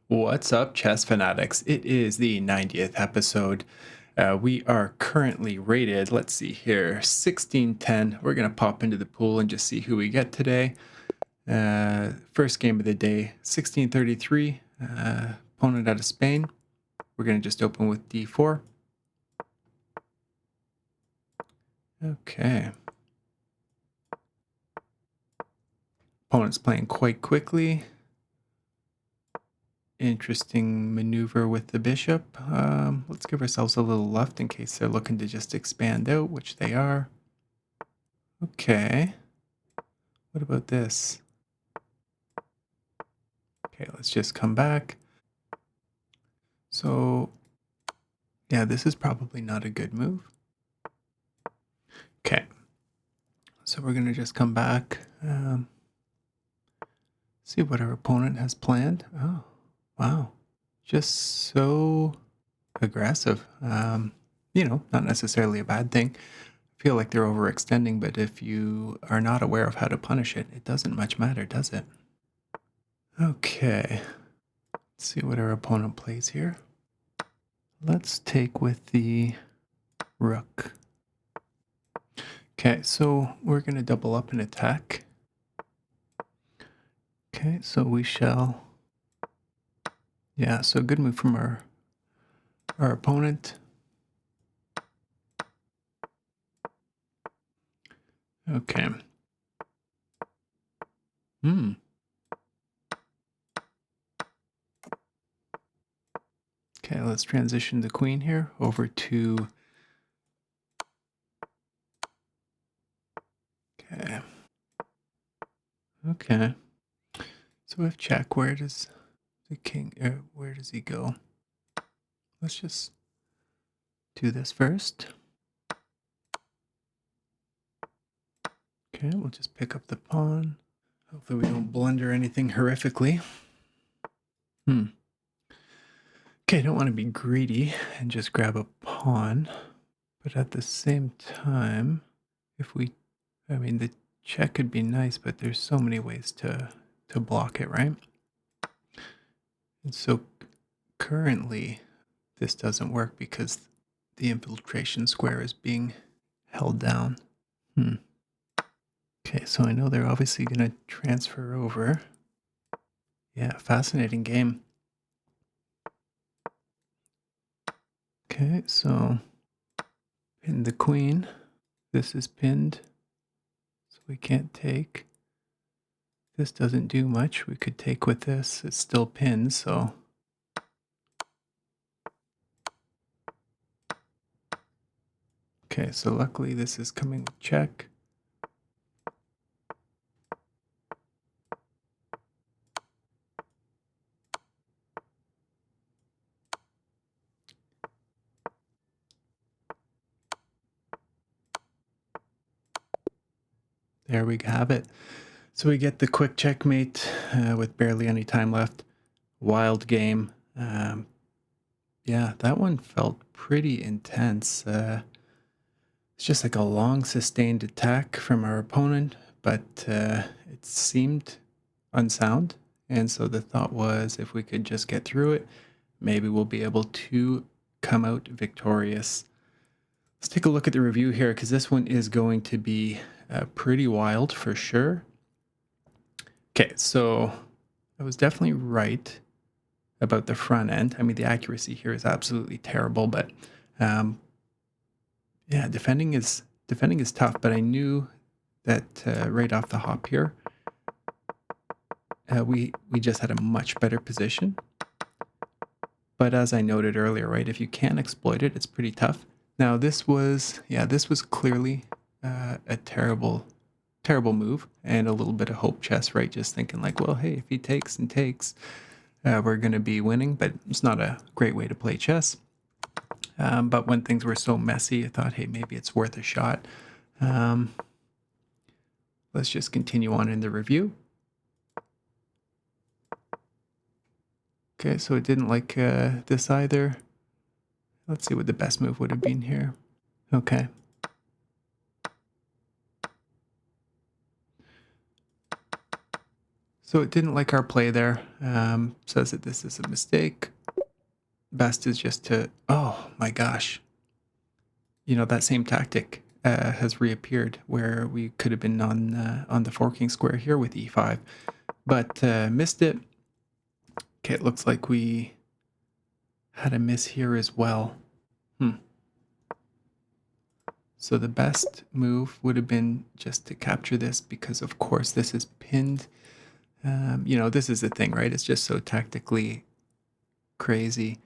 What's up, chess fanatics? It is the 90th episode. We are currently rated, let's see here, 1610. We're going to pop into the pool and just see who we get today. First game of the day, 1633. Opponent out of Spain. We're going to just open with d4. Okay. Opponent's playing quite quickly. Interesting maneuver with the bishop. Let's give ourselves a little left in case they're looking to just expand out, which they are. Okay. What about this? Okay, let's just come back. So, yeah, this is probably not a good move. Okay. So we're going to just come back. See what our opponent has planned. Oh, wow. Just so aggressive. Not necessarily a bad thing. I feel like they're overextending, but if you are not aware of how to punish it, it doesn't much matter, does it? Okay. Let's see what our opponent plays here. Let's take with the rook. Okay, so we're going to double up and attack. Okay, so we shall... Yeah, so good move from our opponent. Okay. Okay, let's transition the queen here over to... Okay. Okay. So if check, where does the king... where does he go? Let's just do this first. Okay, we'll just pick up the pawn. Hopefully we don't blunder anything horrifically. Okay, I don't want to be greedy and just grab a pawn. But at the same time, the check could be nice, but there's so many ways to block it, right? And so currently this doesn't work because the infiltration square is being held down. Okay, so I know they're obviously going to transfer over. Yeah, fascinating game. Okay, so pin the queen. This is pinned, so we can't take. This doesn't do much. We could take with this. It's still pinned, so... Okay, so luckily this is coming with check. There we have it. So we get the quick checkmate with barely any time left. Wild game. Yeah, that one felt pretty intense. It's just like a long sustained attack from our opponent, but it seemed unsound. And so the thought was if we could just get through it, maybe we'll be able to come out victorious. Let's take a look at the review here because this one is going to be pretty wild for sure. Okay, so I was definitely right about the front end. I mean, the accuracy here is absolutely terrible, but yeah, defending is tough. But I knew that right off the hop here, we just had a much better position. But as I noted earlier, right, if you can't exploit it, it's pretty tough. Now this was clearly a terrible move and a little bit of hope chess, right? Just thinking like, well, hey, if he takes and takes, we're going to be winning, but it's not a great way to play chess. But when things were so messy, I thought, hey, maybe it's worth a shot. Let's just continue on in the review. Okay, so it didn't like this either. Let's see what the best move would have been here. Okay. So it didn't like our play there. Says that this is a mistake. Best is just to, oh my gosh, that same tactic has reappeared where we could have been on the forking square here with e5, but missed it. Okay, it looks like we had a miss here as well. So the best move would have been just to capture this because, of course, this is pinned. This is the thing, right? It's just so tactically crazy.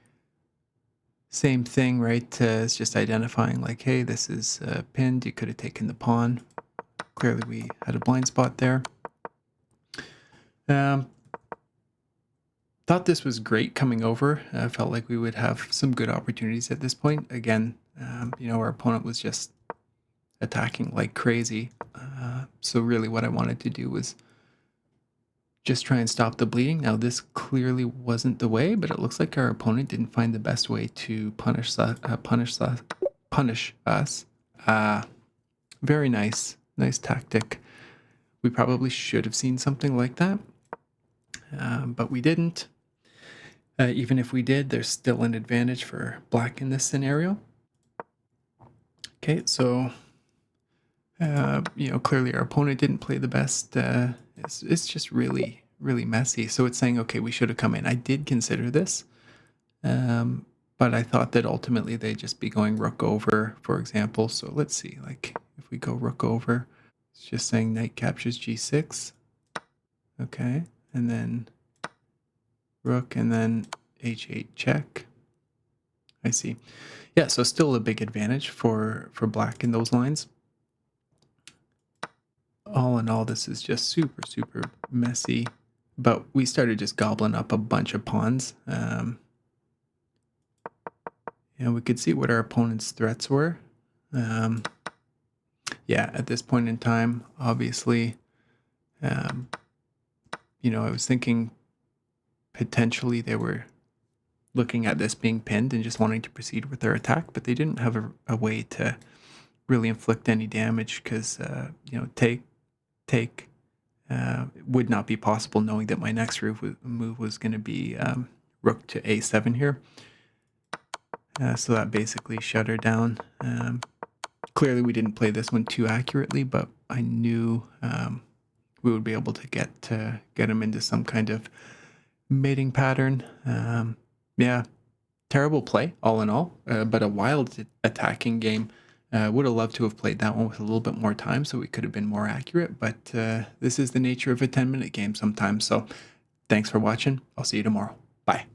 Same thing, right? It's just identifying like, hey, this is pinned. You could have taken the pawn. Clearly, we had a blind spot there. Thought this was great coming over. Felt like we would have some good opportunities at this point. Again, our opponent was just attacking like crazy. So really what I wanted to do was just try and stop the bleeding. Now this clearly wasn't the way, but it looks like our opponent didn't find the best way to punish us. Very nice tactic. We probably should have seen something like that, but we didn't. Even if we did, there's still an advantage for black in this scenario. Okay, so clearly our opponent didn't play the best. It's just really messy. So it's saying, okay, we should have come in. I did consider this, but I thought that ultimately they'd just be going rook over, for example. So let's see, like if we go rook over, it's just saying knight captures g6. Okay, and then rook, and then h8 check. I see. Yeah, so still a big advantage for black in those lines. All in all, this is just super messy, but we started just gobbling up a bunch of pawns. We could see what our opponent's threats were. Yeah, at this point in time, obviously, I was thinking potentially they were looking at this being pinned and just wanting to proceed with their attack, but they didn't have a way to really inflict any damage because, take would not be possible knowing that my next move was going to be rook to a7 here. So that basically shut her down. Clearly we didn't play this one too accurately, but I knew we would be able to get him into some kind of mating pattern. Yeah, terrible play all in all, but a wild attacking game. Would have loved to have played that one with a little bit more time so we could have been more accurate, but this is the nature of a 10-minute game sometimes. So thanks for watching. I'll see you tomorrow. Bye.